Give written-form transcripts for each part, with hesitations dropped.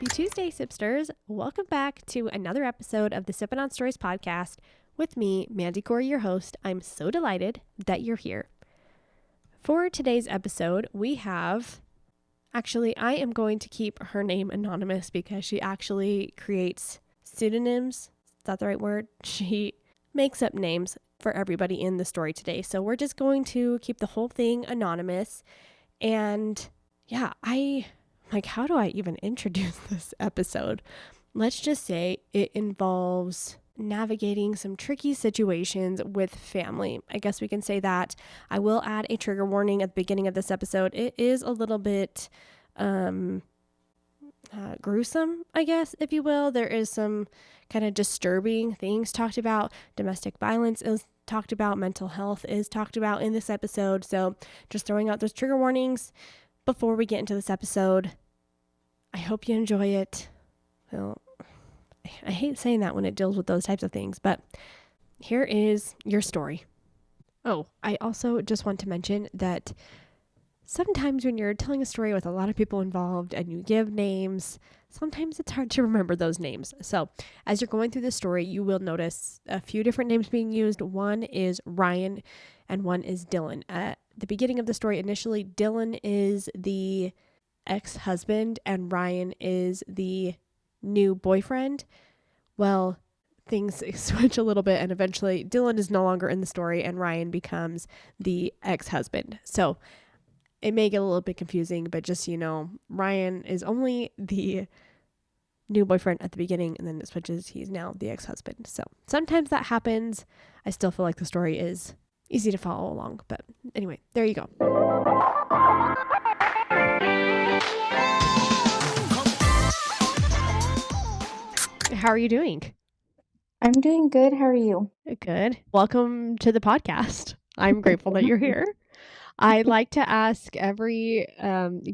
Happy Tuesday, Sipsters. Welcome back to another episode of the Sippin' on Stories podcast with me, Mandy Corey, your host. I'm so delighted that you're here. For today's episode, we have... Actually, I am going to keep her name anonymous because she actually creates pseudonyms. Is that the right word? She makes up names for everybody in the story today. So we're just going to keep the whole thing anonymous. And yeah, how do I even introduce this episode? Let's just say it involves navigating some tricky situations with family. I guess we can say that. I will add a trigger warning at the beginning of this episode. It is a little bit gruesome, I guess, if you will. There is some kind of disturbing things talked about. Domestic violence is talked about. Mental health is talked about in this episode. So just throwing out those trigger warnings before we get into this episode. I hope you enjoy it. Well, I hate saying that when it deals with those types of things, but here is your story. Oh, I also just want to mention that sometimes when you're telling a story with a lot of people involved and you give names, sometimes it's hard to remember those names. So as you're going through the story, you will notice a few different names being used. One is Ryan and one is Dylan. At the beginning of the story, initially, Dylan is the ex-husband and Ryan is the new boyfriend. Well, things switch a little bit and eventually Dylan is no longer in the story and Ryan becomes the ex-husband. So it may get a little bit confusing, but just so you know, Ryan is only the new boyfriend at the beginning and then it switches. He's now the ex-husband. So sometimes that happens. I still feel like the story is easy to follow along. But anyway, there you go. How are you doing? I'm doing good. How are you? Good. Welcome to the podcast. I'm grateful that you're here. I like to ask every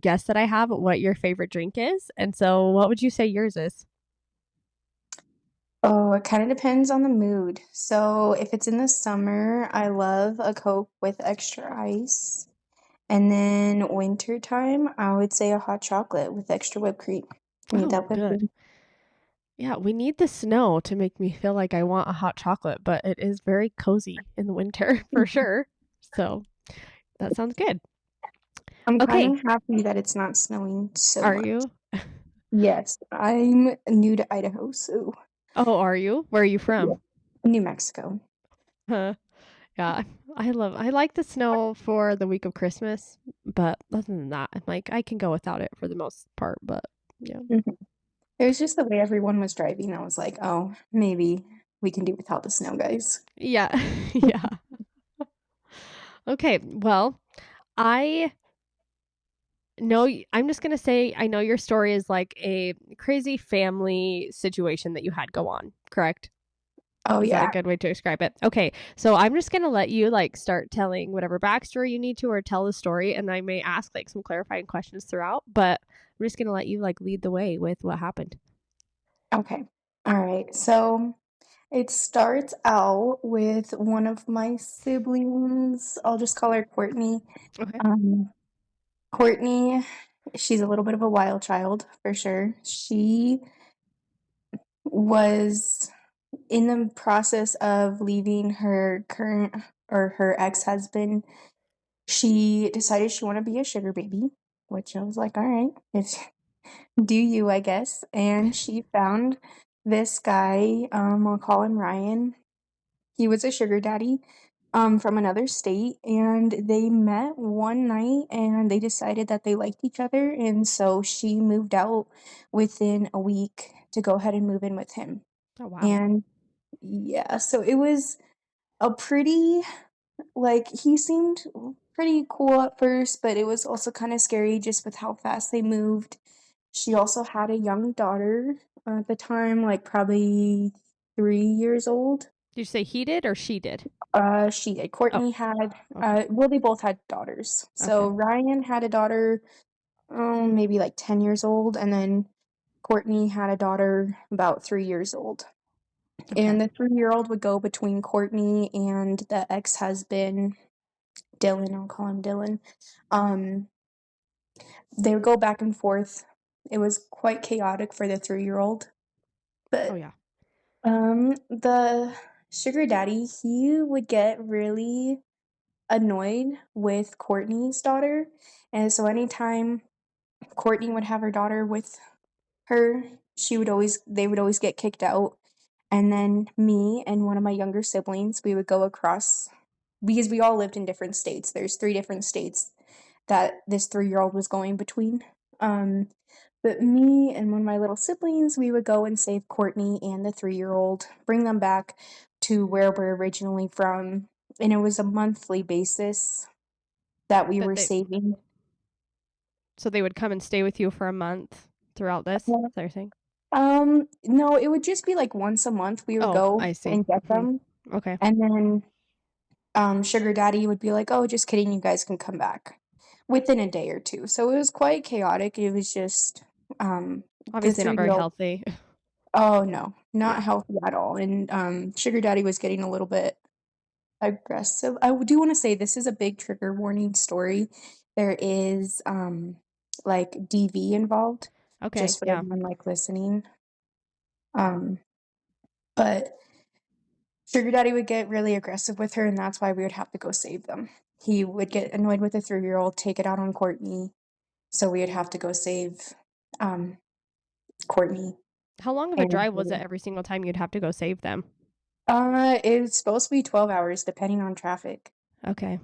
guest that I have what your favorite drink is. And so what would you say yours is? Oh, it kind of depends on the mood. So if it's in the summer, I love a Coke with extra ice. And then winter time, I would say a hot chocolate with extra whipped cream. Need that whipped Good. cream. Yeah, we need the snow to make me feel like I want a hot chocolate, but it is very cozy in the winter for sure. So that sounds good. I'm Okay. kind of happy that it's not snowing so Are much. you? Yes, I'm new to Idaho, so Oh, are you? Where are you from? New Mexico. Huh. Yeah, I like the snow for the week of Christmas, but other than that, I'm like, I can go without it for the most part, but yeah. It was just the way everyone was driving. I was like, oh, maybe we can do without the snow, guys. Yeah. Yeah. Okay, well, I know I'm just going to say I know your story is like a crazy family situation that you had go on, correct? Oh, Is that yeah. a good way to describe it? Okay, so I'm just going to let you like start telling whatever backstory you need to or tell the story, and I may ask like some clarifying questions throughout, but I'm just going to let you like lead the way with what happened. Okay. All right. So it starts out with one of my siblings. I'll just call her Courtney. Okay. Courtney, she's a little bit of a wild child for sure. She was in the process of leaving her current or her ex-husband. She decided she wanted to be a sugar baby, which I was like, all right, if do you, I guess. And she found this guy, I'll call him Ryan. He was a sugar daddy from another state, and they met one night and they decided that they liked each other, and so she moved out within a week to go ahead and move in with him. Oh, wow. And yeah, so it was a pretty, like, he seemed pretty cool at first, but it was also kind of scary just with how fast they moved. She also had a young daughter at the time, like probably 3 years old. Did you say he did or she did? She did. Courtney had, Okay. well, they both had daughters. So Okay. Ryan had a daughter, maybe like 10 years old, and then Courtney had a daughter about 3 years old. Okay. And the 3-year-old would go between Courtney and the ex-husband, Dylan. I'll call him Dylan. They would go back and forth It was quite chaotic for the 3-year-old. Oh, But yeah. the sugar daddy, he would get really annoyed with Courtney's daughter. And so anytime Courtney would have her daughter with her, they would always get kicked out. And then me and one of my younger siblings, we would go across because we all lived in different states. There's 3 different states that this 3-year-old was going between. Um, but me and one of my little siblings, we would go and save Courtney and the 3-year-old, bring them back to where we're originally from, and it was a monthly basis that we That were they saving. So they would come and stay with you for a month throughout this? Is that what you're saying? No, it would just be like once a month we would Oh, go I see. and get Mhm. them, Okay. and then sugar daddy would be like, "Oh, just kidding, you guys can come back," within a day or 2. So it was quite chaotic. It was just, the Obviously not very 3-year-old. healthy. Oh, no, not Yeah. healthy at all, and, sugar daddy was getting a little bit aggressive. I do wanna say this is a big trigger warning story. There is, like, DV involved, Okay, just for yeah. everyone, like, listening, um, but sugar daddy would get really aggressive with her, and that's why we would have to go save them. He would get annoyed with the 3-year-old, take it out on Courtney, so we would have to go save, um, Courtney How long of a and drive was it every single time you'd have to go save them? it's supposed to be 12 hours depending on traffic. Okay.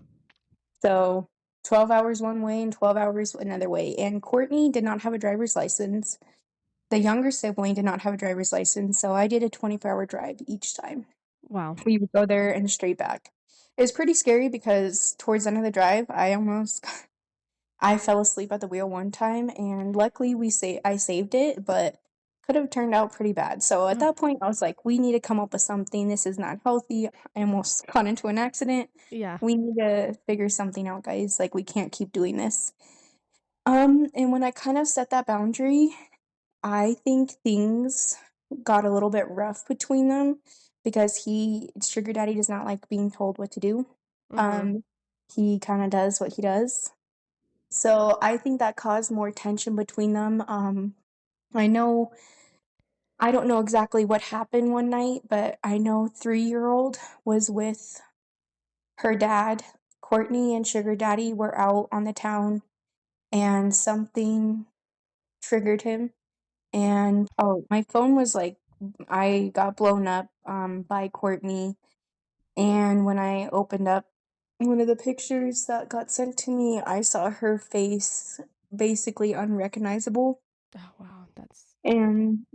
So 12 hours one way and 12 hours another way. And Courtney did not have a driver's license. The younger sibling did not have a driver's license. So I did a 24-hour drive each time. Wow. We would go there and straight back. It was pretty scary because towards the end of the drive, I fell asleep at the wheel one time, and luckily I saved it, but could have turned out pretty bad. So at Oh, that point, I was like, "We need to come up with something. This is not healthy. I almost got into an accident. yeah. We need to figure something out, guys. Like, we can't keep doing this." And when I kind of set that boundary, I think things got a little bit rough between them because Sugar Daddy does not like being told what to do. Mhm. Um, he kind of does what he does. So I think that caused more tension between them. I know I don't know exactly what happened one night, but I know 3-year-old was with her dad. Courtney and Sugar Daddy were out on the town and something triggered him. And oh, my phone was like I got blown up by Courtney, and when I opened up one of the pictures that got sent to me, I saw her face basically unrecognizable. Oh, wow. That's And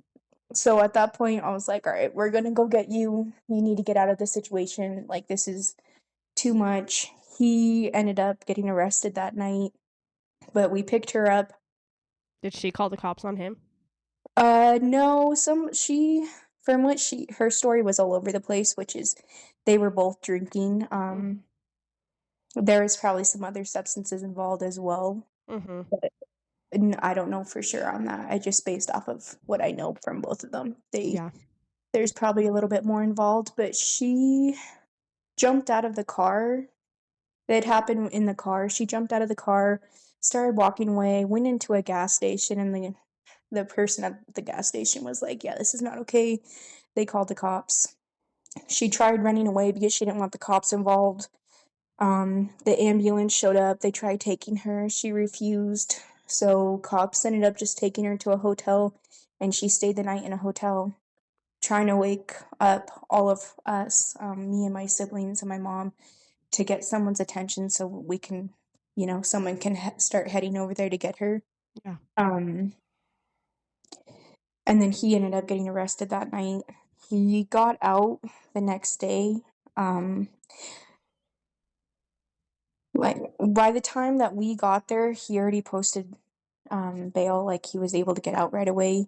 so at that point, I was like, "All right, we're gonna go get you. You need to get out of this situation. Like, this is too much." He ended up getting arrested that night, but we picked her up. Did she call the cops on him? No, from what her story was all over the place, which is they were both drinking. Mhm. There was probably some other substances involved as well, Mhm. but I don't know for sure on that. I just based off of what I know from both of them. Yeah. There's probably a little bit more involved, but she jumped out of the car. It happened in the car. She jumped out of the car, started walking away, went into a gas station, and the person at the gas station was like, "Yeah, this is not okay." They called the cops. She tried running away because she didn't want the cops involved. The ambulance showed up. They tried taking her. She refused. So cops ended up just taking her to a hotel, and she stayed the night in a hotel, trying to wake up all of us, me and my siblings and my mom, to get someone's attention so we can, someone can start heading over there to get her. Yeah. Um, and then he ended up getting arrested that night. He got out the next day. Um, like by the time that we got there, he already posted bail. Like he was able to get out right away.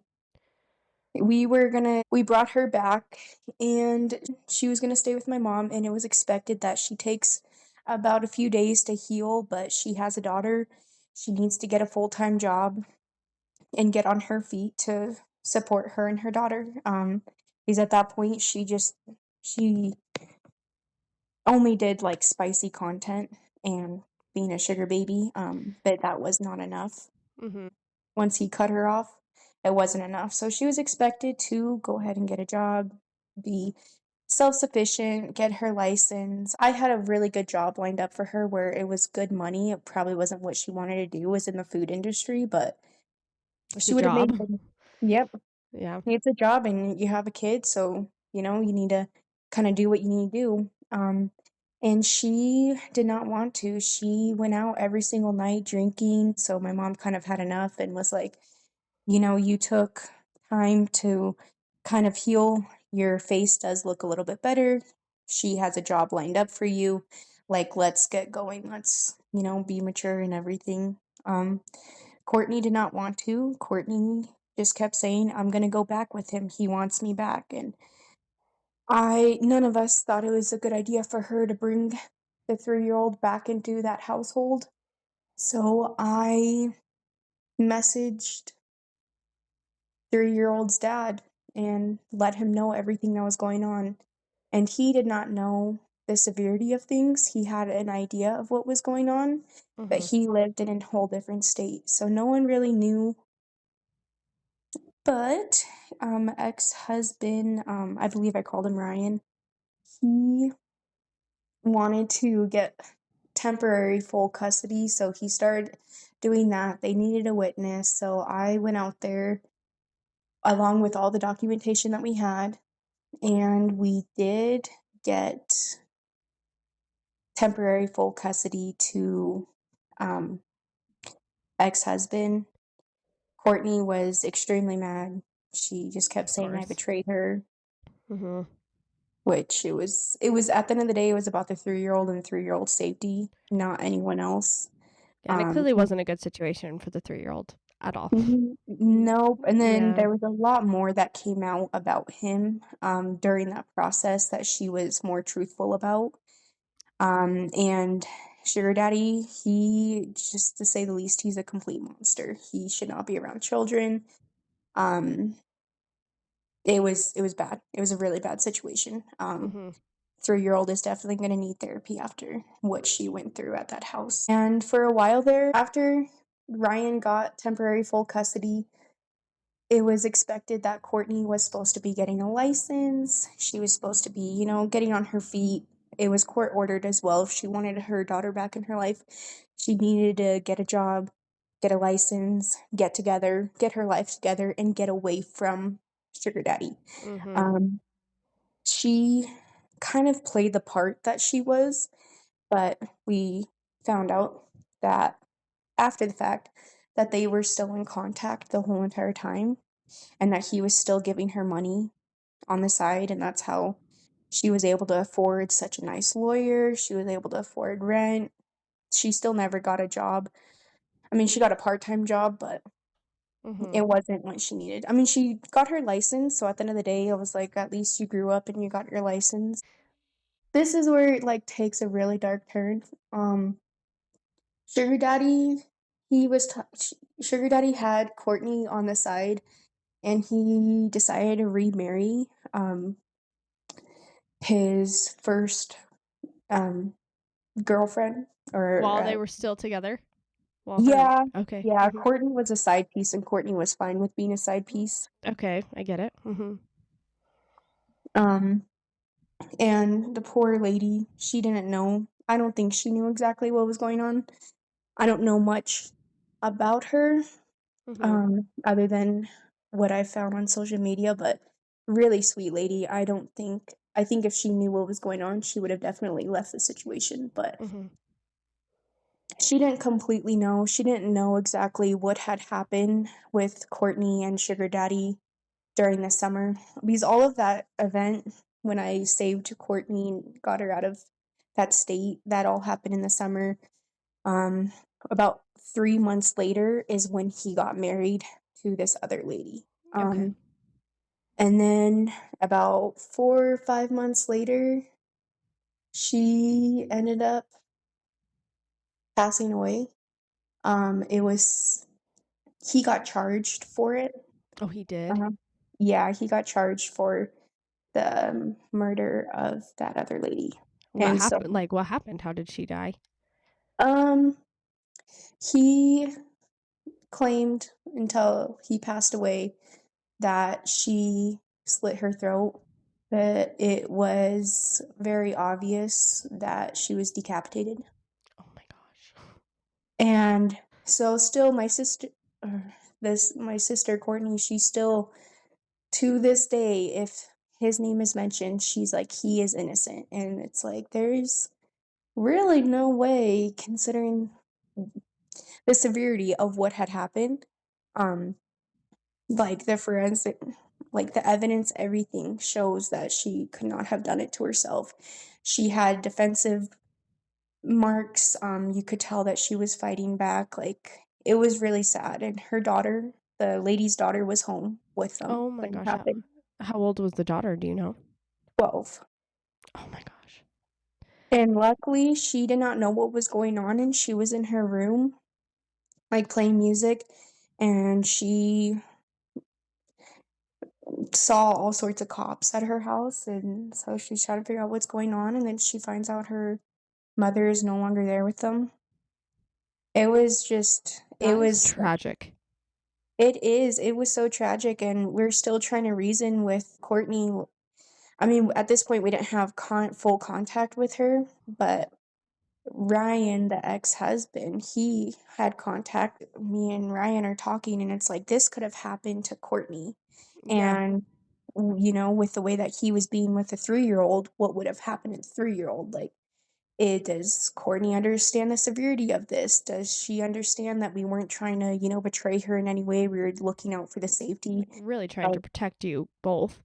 We brought her back, and she was gonna stay with my mom, and it was expected that she takes about a few days to heal, but she has a daughter. She needs to get a full-time job and get on her feet to support her and her daughter. Because at that point, she only did like spicy content and being a sugar baby, but that was not enough. Mhm. once he cut her off, it wasn't enough. So she was expected to go ahead and get a job, be self-sufficient, get her license. I had a really good job lined up for her where it was good money. It probably wasn't what she wanted to do, was in the food industry, but It's she a would have made job. good. Yep. Yeah. It's a job and you have a kid, so, you need to kinda do what you need to do. And she did not want to. She went out every single night drinking, so my mom kind of had enough and was like, "You took time to kind of heal. Your face does look a little bit better. She has a job lined up for you. Like, let's get going. Let's, be mature and everything." Courtney did not want to. Courtney just kept saying, "I'm gonna go back with him. He wants me back." And none of us thought it was a good idea for her to bring the 3-year-old back into that household. So I messaged 3-year-old's dad and let him know everything that was going on. And he did not know the severity of things. He had an idea of what was going on, but Mhm. he lived in a whole different state. So no one really knew. But ex-husband, I believe I called him Ryan, he wanted to get temporary full custody, so he started doing that. They needed a witness, so I went out there along with all the documentation that we had, and we did get temporary full custody to um, ex-husband. Courtney was extremely mad. She just kept Of saying I course. betrayed her, Mhm. which it was at the end of the day, it was about the 3-year-old and the 3-year-old safety, not anyone else. And it clearly wasn't a good situation for the 3-year-old at all. Nope, and then Yeah. there was a lot more that came out about him, during that process that she was more truthful about, and sugar daddy, he just to say the least, he's a complete monster. He should not be around children. Um, it was bad. It was a really bad situation. Mhm. 3-year-old is definitely gonna need therapy after what she went through at that house. And for a while there, after Ryan got temporary full custody, it was expected that Courtney was supposed to be getting a license. She was supposed to be, getting on her feet. It was court ordered as well. If she wanted her daughter back in her life, she needed to get a job, get a license, get together, get her life together, and get away from Sugar Daddy. Mhm. Um, she kind of played the part that she was, but we found out that after the fact that they were still in contact the whole entire time and that he was still giving her money on the side, and that's how she was able to afford such a nice lawyer. She was able to afford rent. She still never got a job. I mean, she got a part-time job, but Mhm. it wasn't what she needed. I mean, she got her license, so at the end of the day, I was like, at least you grew up and you got your license. This is where it like takes a really dark turn. Sugar Daddy, Sugar Daddy had Courtney on the side, and he decided to remarry his first um girlfriend or While they were still together? While her yeah, Okay. yeah, Mhm. Courtney was a side piece and Courtney was fine with being a side piece. Okay, I get it. Mhm. Um and the poor lady, she didn't know. I don't think she knew exactly what was going on. I don't know much about her Mhm. other than what I found on social media, but really sweet lady. I think if she knew what was going on, she would have definitely left the situation, but Mhm. she didn't completely know. She didn't know exactly what had happened with Courtney and Sugar Daddy during the summer. Because all of that event, when I saved Courtney and got her out of that state, that all happened in the summer. Um, about 3 months later is when he got married to this other lady. Okay. And then about 4 or 5 months later, she ended up passing away. It was He got charged for it. Oh, he did? Uh-huh. Yeah, he got charged for the murder of that other lady. What And so, happened? Like, what happened? How did she die? um, he claimed until he passed away that she slit her throat, but it was very obvious that she was decapitated. Oh my gosh. And so still my sister Courtney, she still to this day, if his name is mentioned, she's like, he is innocent. And it's like, there's really no way, considering the severity of what had happened, um, like the forensic, like the evidence, everything shows that she could not have done it to herself. She had defensive marks. You could tell that she was fighting back. Like, it was really sad. And her daughter, the lady's daughter, was home with them Oh my when it gosh. happened. How old was the daughter? Do you know? 12. Oh my gosh. And luckily, she did not know what was going on, and she was in her room, like, playing music, and she saw all sorts of cops at her house, and so she's trying to figure out what's going on, and then she finds out her mother is no longer there with them. That is tragic. It was so tragic, and we're still trying to reason with Courtney. I mean, at this point, we didn't have full contact with her, but Ryan, the ex-husband, he had contact. Me and Ryan are talking, and it's like, this could have happened to Courtney. Yeah. And, you know, with the way that he was being with a 3-year-old, what would have happened to the 3-year-old? Like, does Courtney understand the severity of this? Does she understand that we weren't trying to, you know, betray her in any way? We were looking out for the safety Like really trying to of, protect you both,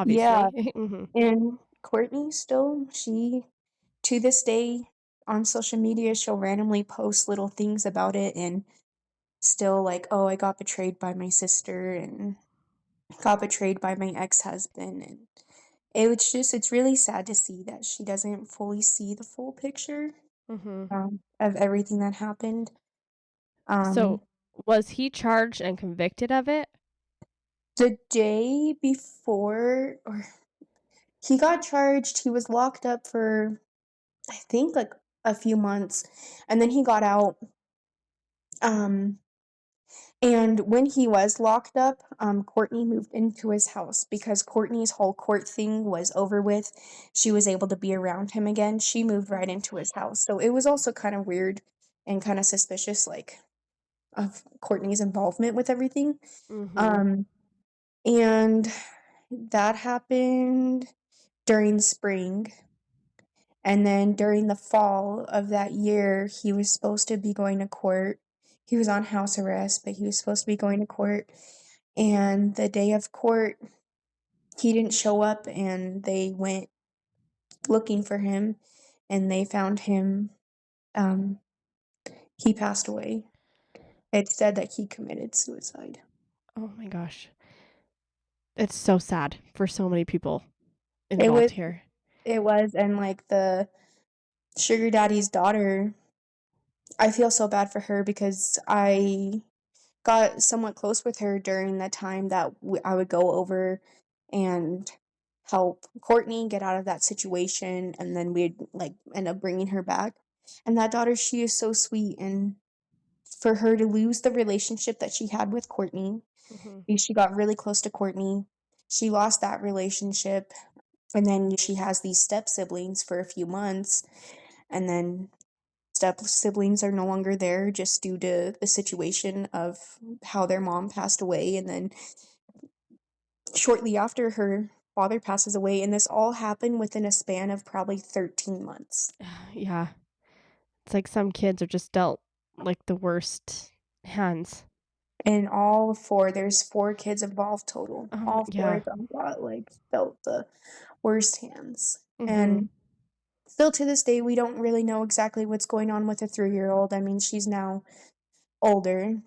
yeah. obviously. Mhm. And Courtney still, she to this day on social media, she'll randomly post little things about it and still like, oh, I got betrayed by my sister and got betrayed by my ex-husband. And it's really sad to see that she doesn't fully see the full picture, Mhm. of everything that happened. Um, So, was he charged and convicted of it? the day before, or he got charged, he was locked up for, I think, like a few months, and then he got out. Um, And when he was locked up, Courtney moved into his house because Courtney's whole court thing was over with. She was able to be around him again. She moved Oh right my into his gosh. house. So it was also kind of weird and kind of suspicious, like, of Courtney's involvement with everything. Mhm. Um, and that happened during spring. And then during the fall of that year, he was supposed to be going to court. He was on house arrest, but he was supposed to be going to court. And the day of court, he didn't show up, and they went looking for him, and they found him. Um, he passed away. It said that he committed suicide. Oh my gosh. It's so sad for so many people It was, involved here. and like the sugar daddy's daughter, I feel so bad for her because I got somewhat close with her during the time that I would go over and help Courtney get out of that situation, and then we'd like end up bringing her back. And that daughter, she is so sweet, and for her to lose the relationship that she had with Courtney, Mhm. she got really close to Courtney. She lost that relationship, and then she has these step siblings for a few months, and then step siblings are no longer there just due to the situation of how their mom passed away. And then shortly after, her father passes away, and this all happened within a span of probably 13 months. Yeah. It's like some kids are just dealt like the worst hands. And there's 4 kids involved total. All four Yeah. of them got like dealt the worst hands. Mhm. And still to this day, we don't really know exactly what's going on with the 3-year-old. I mean, she's now older.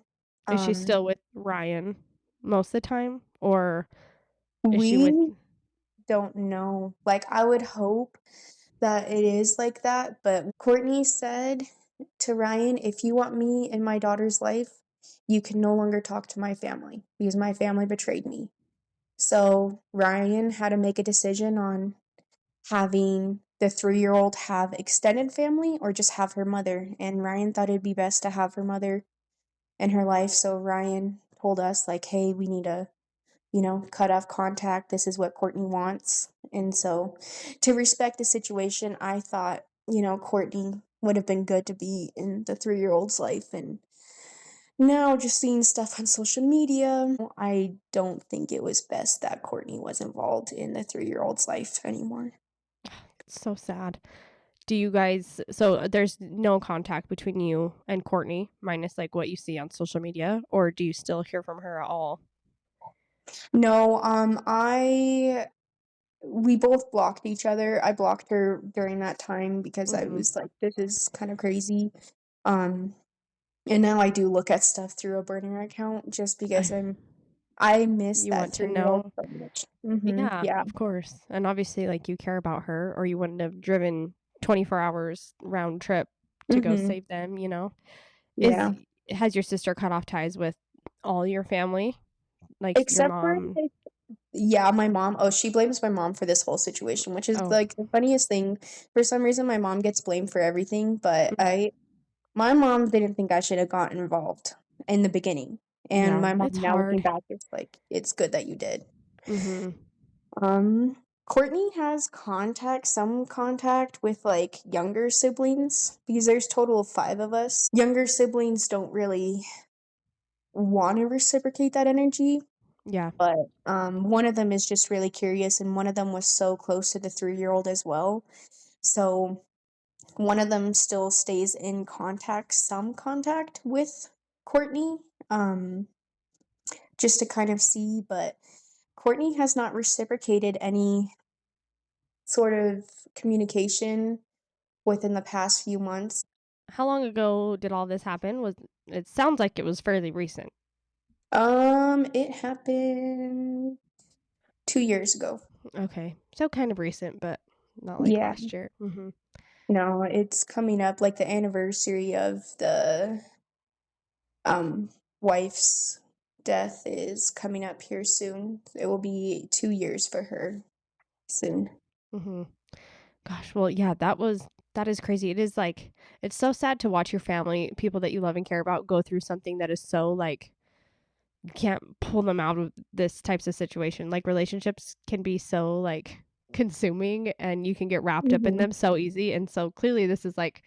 Is she Um, still with Ryan most of the time, or is she with we don't know. Like, I would hope that it is like that, but Courtney said to Ryan, "If you want me in my daughter's life, you can no longer talk to my family because my family betrayed me." So Ryan had to make a decision on having the 3-year-old have extended family or just have her mother, and Ryan thought it'd be best to have her mother. in her life. So Ryan told us, like, hey, we need to, cut off contact. This is what Courtney wants. And so, to respect the situation, I thought, Courtney would have been good to be in the 3 year old's life. And now, just seeing stuff on social media, I don't think it was best that Courtney was involved in the 3 year old's life anymore. It's so sad. Do you guys so there's no contact between you and Courtney minus like what you see on social media, or do you still hear from her at all? No, we both blocked each other. I blocked her during that time because I Mhm. was like, this is kind of crazy. Um, and now I do look at stuff through a burner account just because I miss You that want to 3 year old know? so much. Yeah, Yeah. of course. And obviously, like, you care about her, or you wouldn't have driven 24 hours round trip to go hmm save them, Is Yeah. has your sister cut off ties with all your family? Like your Except for mom? like, yeah, my mom. Oh, she blames my mom for this whole situation, which is Oh, like the funniest thing. For some reason, my mom gets blamed for everything, but mm, my mom didn't think I should have gotten involved in the beginning. And yeah, my mom, it's now looking hard. back, it's like, it's good that you did. Mhm. Courtney has some contact with like younger siblings because there's total of 5 of us. Younger siblings don't really want to reciprocate that energy, Yeah. but one of them is just really curious, and one of them was so close to the 3 year old as well. So one of them still stays in some contact with Courtney, um, just to kind of see, but Courtney has not reciprocated any sort of communication within the past few months. How long ago did all this happen? It sounds like it was fairly recent. It happened 2 years ago. Okay. So kind of recent, but not like Yeah. last year. Mhm. No, it's coming up like the anniversary of the um wife's death is coming up here soon. It will be 2 years for her soon. Mhm. Gosh, well, yeah, that is crazy. It is like it's so sad to watch your family, people that you love and care about go through something that is so like you can't pull them out of this types of situation. Like relationships can be so like consuming and you can get wrapped up in Mhm. them so easy. And so clearly this is like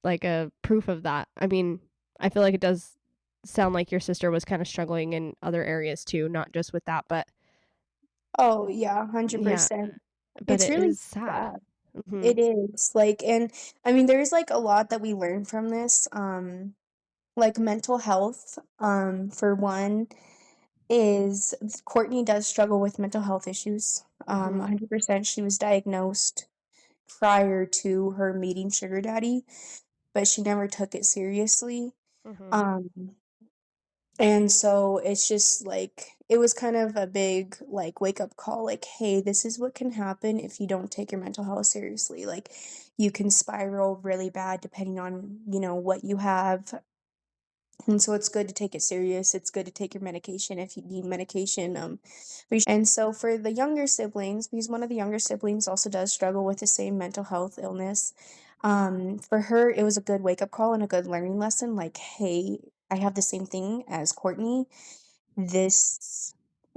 like a proof of that. I mean, I feel like it does sound like your sister was kind of struggling in other areas too, not just with that, but Oh, yeah, yeah, 100%. but It's it really is sad. sad. Mhm. It is, like, and I mean, there's, like, a lot that we learn from this, like, mental health, for one, is Courtney does struggle with mental health issues, Mhm. 100%. She was diagnosed prior to her meeting sugar daddy, but she never took it seriously, Mhm. um and so it's just like it was kind of a big like wake up call like, hey, this is what can happen if you don't take your mental health seriously. Like you can spiral really bad depending on, what you have. And so it's good to take it serious. It's good to take your medication if you need medication. And so for the younger siblings, because one of the younger siblings also does struggle with the same mental health illness, for her it was a good wake up call and a good learning lesson. Like, hey, I have the same thing as Courtney. This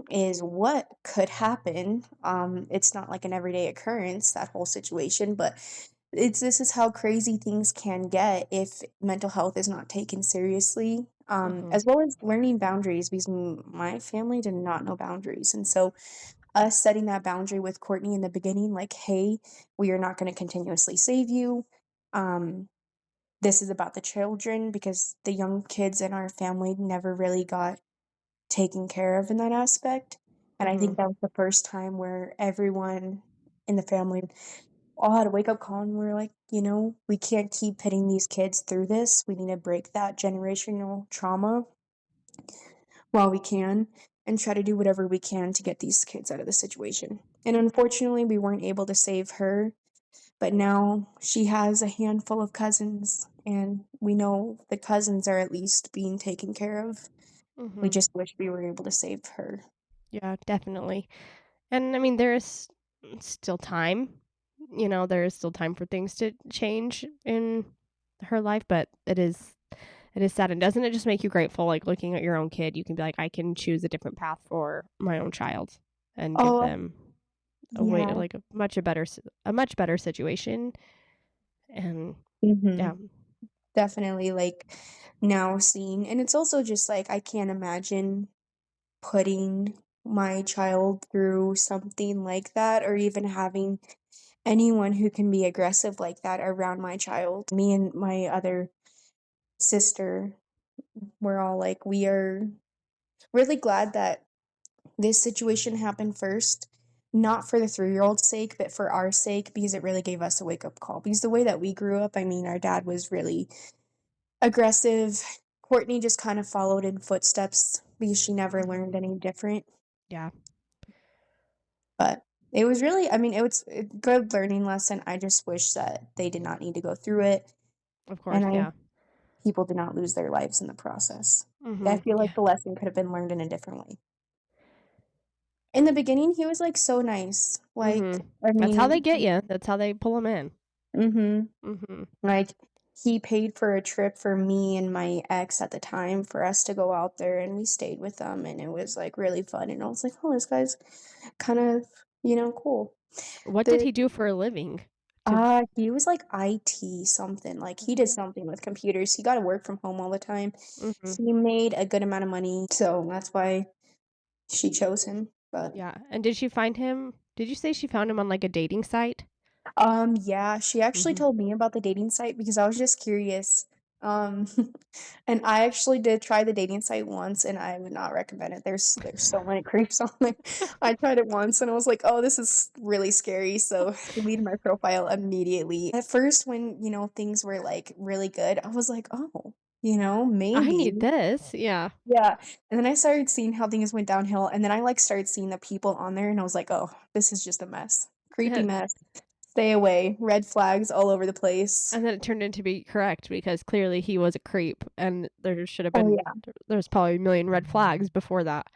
is what could happen. It's not like an everyday occurrence, that whole situation, but this is how crazy things can get if mental health is not taken seriously. Mhm. As well as learning boundaries because my family did not know boundaries. And so us setting that boundary with Courtney in the beginning, like, hey, we are not going to continuously save you. Um, this is about the children because the young kids in our family never really got taken care of in that aspect. And I think Mhm. that was the first time where everyone in the family all had a wake up call and we're like, we can't keep putting these kids through this. We need to break that generational trauma while we can and try to do whatever we can to get these kids out of the situation. And unfortunately, we weren't able to save her, but now she has a handful of cousins, and we know the cousins are at least being taken care of. We Mhm. just wish we were able to save her. Yeah, definitely. And I mean, there is still time. There is still time for things to change in her life, but It is sad, and doesn't it just make you grateful, like, looking at your own kid, you can be like, "I can choose a different path for my own child and give Oh, them a way yeah. like, a much better situation," and Mhm. yeah, Definitely, like, now seeing and it's also just, like, I can't imagine putting my child through something like that or even having anyone who can be aggressive like that around my child. Me and my other sister, we're all like, we are really glad that this situation happened first, not for the 3-year-old's sake, but for our sake, because it really gave us a wake-up call. Because the way that we grew up, I mean, our dad was really aggressive. Courtney just kind of followed in footsteps because she never learned mhm, any different. yeah, But it was really, I mean, it was a good learning lesson. I just wish that they did not need to go through it, of and course, I yeah, people did not lose their lives in the process. I mhm, feel like yeah, the lesson could have been learned in a different way. In the beginning, he was, like, so nice. Like, mhm. I That's how they mean get you. That's how they pull them in. mhm. Mhm. Like, he paid for a trip for me and my ex at the time for us to go out there, and we stayed with them, and it was, like, really fun, and I was like, "Oh, this guy's kind of, cool." What did The he do for a living? To he was, like, IT something, like, he did Mhm, something with computers, he got to work from home all the time. mhm, He made a good amount of money, so that's why she chose him, but yeah, and did you say she found him on, like, a dating site? Yeah, she actually Mhm. told me about the dating site because I was just curious. Um, and I actually did try the dating site once, and I would not recommend it. There's so many creeps on there. I tried it once, and I was like, "Oh, this is really scary." So deleted my profile immediately. At first, when things were like really good, I was like, "Oh, I maybe." need this, yeah. Yeah, and then I started seeing how things went downhill, and then I like started seeing the people on there, and I was like, "Oh, this is just a mess, creepy mess." Stay away. Red flags all over the place. And then it turned into be correct because clearly he was a creep and there should have Oh, been yeah. there's probably a million red flags before that.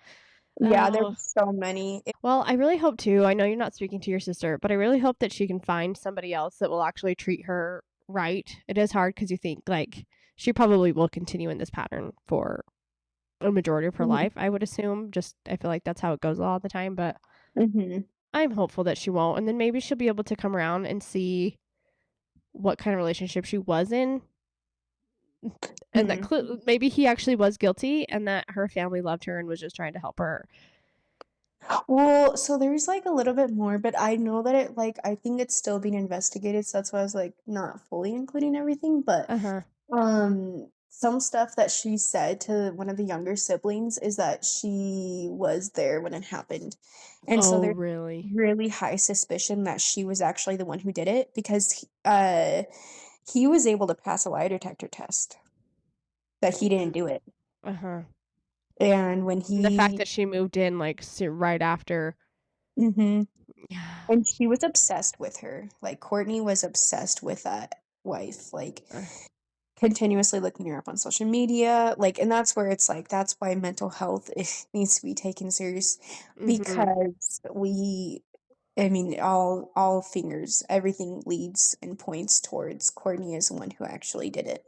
Yeah, there Oh, was so many. well, I really hope too. I know you're not speaking to your sister, but I really hope that she can find somebody else that will actually treat her right. It is hard because you think like she probably will continue in this pattern for a majority of her Mhm, life, I would assume. Just I feel like that's how it goes a lot of the time, but mhm, I'm hopeful that she won't. And then maybe she'll be able to come around and see what kind of relationship she was in and that mhm. maybe he actually was guilty and that her family loved her and was just trying to help her. Well, so there's, like, a little bit more, but I know that I think it's still being investigated, so that's why I was, like, not fully including everything, but, Uh-huh. some stuff that she said to one of the younger siblings is that she was there when it happened, and so Oh, there's really? really high suspicion that she was actually the one who did it because he was able to pass a lie detector test, that he didn't do it, Uh-huh. and when And the fact he that she moved in like right after. mhm, Yeah. and she was obsessed with her, like, Courtney was obsessed with that wife, like, continuously looking her up on social media, like and that's where it's like, that's why mental health needs to be taken serious Mhm. because I mean, all fingers, everything leads and points towards Courtney as the one who actually did it.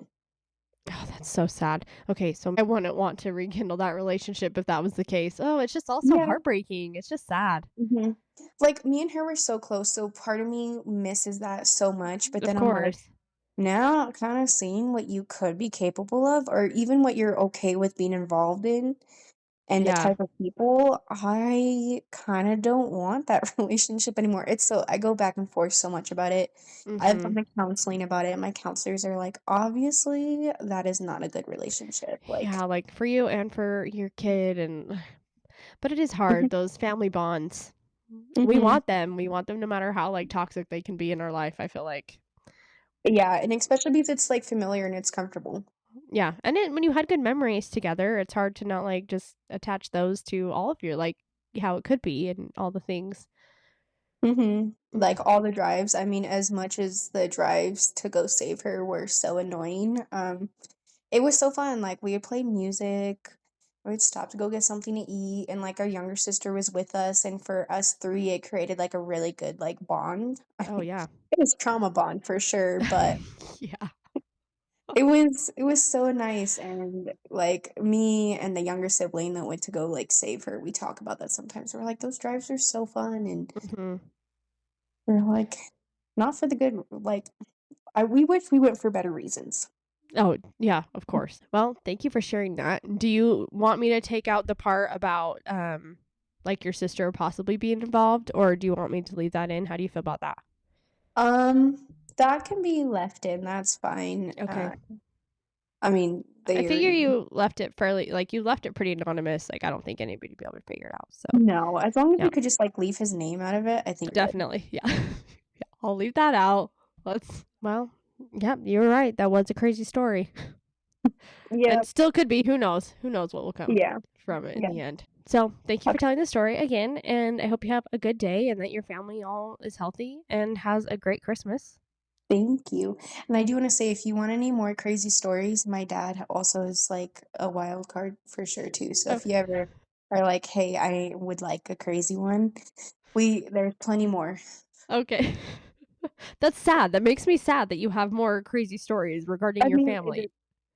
Oh, that's so sad. Okay, so I wouldn't want to rekindle that relationship if that was the case. Oh, it's just also Yeah. heartbreaking. It's just sad. Mhm. Like, me and her were so close, so part of me misses that so much, but Of then I'm like, course. now kinda seeing what you could be capable of or even what you're okay with being involved in and the Yeah. type of people, I kinda don't want that relationship anymore. It's so I go back and forth so much about it. I've gone Mhm. to counseling about it, and my counselors are like, "Obviously, that is not a good relationship." Like Yeah, like for you and for your kid and but it is hard, mhm, those family bonds. We mhm. want them. We want them no matter how like toxic they can be in our life, I feel like. Yeah, and especially because it's, like, familiar and it's comfortable. Yeah, and then when you had good memories together, it's hard to not, like, just attach those to all of your like, how it could be and all the things. Mhm. Like, Mm. all the drives, I mean, as much as the drives to go save her were so annoying, it was so fun, like, we would play music, we would stop to go get something to eat, and, like, our younger sister was with us, and for us 3, it created, like, a really good, like, bond. Oh, yeah. It was trauma bond for sure, but Yeah. It was so nice, and, like, me and the younger sibling that went to go, like, save her, we talk about that sometimes. We're like, "Those drives are so fun," and Mhm. we're like, not for the good like, we wish we went for better reasons. Oh, yeah, of course. Well, thank you for sharing that. Do you want me to take out the part about, like, your sister possibly being involved, or do you want me to leave that in? How do you feel about that? That can be left in, that's fine. Okay. I mean, I they figure already you left it fairly like, you left it pretty anonymous, like, I don't think anybody'd be able to figure it out, so, no, as long as yeah, we could just, like, leave his name out of it, I think we're good. definitely, yeah. Yeah, I'll leave that out. Well, yep, you're right, that was a crazy story. Yeah, And still could be, who knows? Who knows what will come yeah, from it in yeah. the end. So, thank you for Okay, telling the story again, and I hope you have a good day and that your family all is healthy and has a great Christmas. thank you. And I do wanna say if you want any more crazy stories, my dad also is, like, a wild card for sure too, so if you Okay. ever are like, "Hey, I would like a crazy one," there's plenty more. Okay. That's sad. That makes me sad that you have more crazy stories regarding I your mean, family.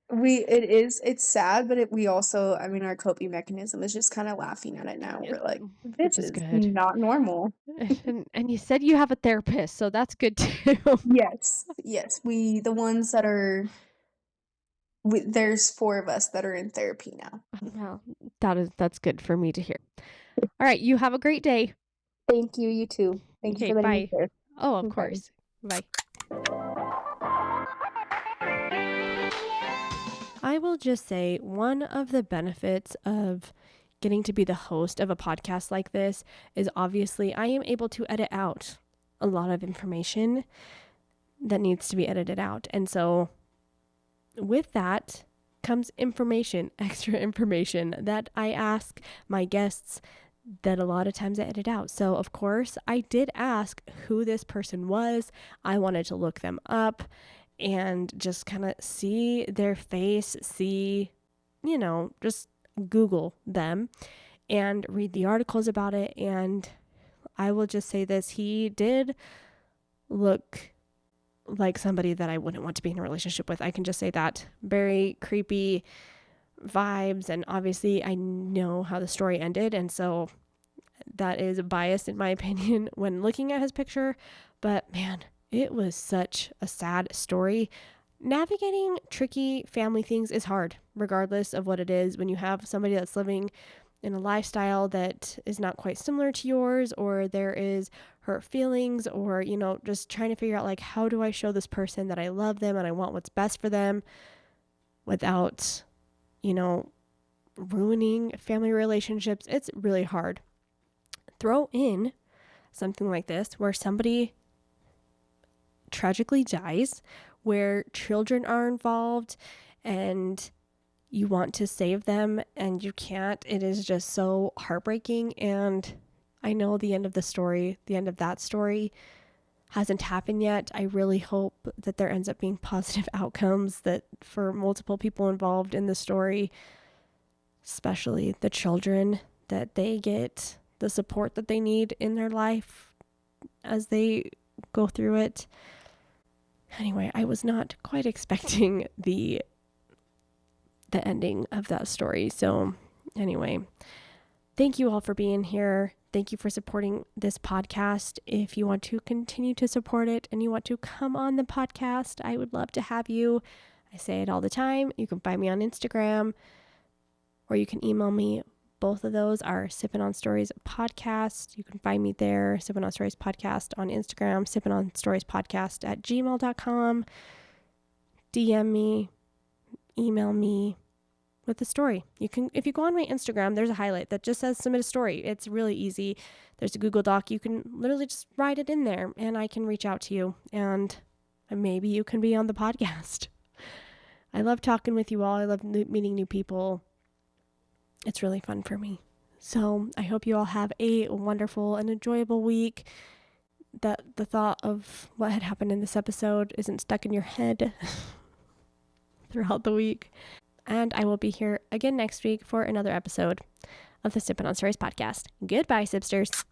it's sad, but we also I mean, our coping mechanism is just kinda laughing at it now. Yeah, We're like, which "This is is good. not normal." And you said you have a therapist, so that's good too. Yes, yes, the ones that are there's 4 of us that are in therapy now. Well, that's good for me to hear. All right, you have a great day. Thank you, you too. Thank you Okay, for letting me bye. share. Oh, of Bye. course. Bye. I will just say one of the benefits of getting to be the host of a podcast like this is obviously I am able to edit out a lot of information that needs to be edited out. And so with that comes information, extra information that I ask my guests that a lot of times I edit out. So, of course, I did ask who this person was. I wanted to look them up and just kind of see their face, just Google them and read the articles about it. And I will just say this, he did look like somebody that I wouldn't want to be in a relationship with. I can just say that. Very creepy vibes. And obviously, I know how the story ended. And so that is biased, in my opinion, when looking at his picture. But man, it was such a sad story. Navigating tricky family things is hard, regardless of what it is. When you have somebody that's living in a lifestyle that is not quite similar to yours, or there is hurt feelings, or, just trying to figure out, like, how do I show this person that I love them and I want what's best for them without, you know, ruining family relationships. It's really hard. Throw in something like this where somebody tragically dies, where children are involved and you want to save them and you can't. It is just so heartbreaking. And I know the end of that story hasn't happened yet. I really hope that there ends up being positive outcomes that for multiple people involved in the story, especially the children, that they get the support that they need in their life as they go through it. Anyway, I was not quite expecting the ending of that story. So, anyway, thank you all for being here. Thank you for supporting this podcast. If you want to continue to support it and you want to come on the podcast, I would love to have you. I say it all the time. You can find me on Instagram or you can email me. Both of those are Sippin' on Stories podcast. You can find me there, Sippin' on Stories podcast on Instagram, Sippin' on Stories podcast at gmail.com. DM me, email me with the story. You can, if you go on my Instagram, there's a highlight that just says submit a story. It's really easy. There's a Google Doc. You can literally just write it in there and I can reach out to you and maybe you can be on the podcast. I love talking with you all. I love meeting new people. It's really fun for me. So I hope you all have a wonderful and enjoyable week. That the thought of what had happened in this episode isn't stuck in your head throughout the week. And I will be here again next week for another episode of the Sippin' on Stories podcast. Goodbye, Sipsters.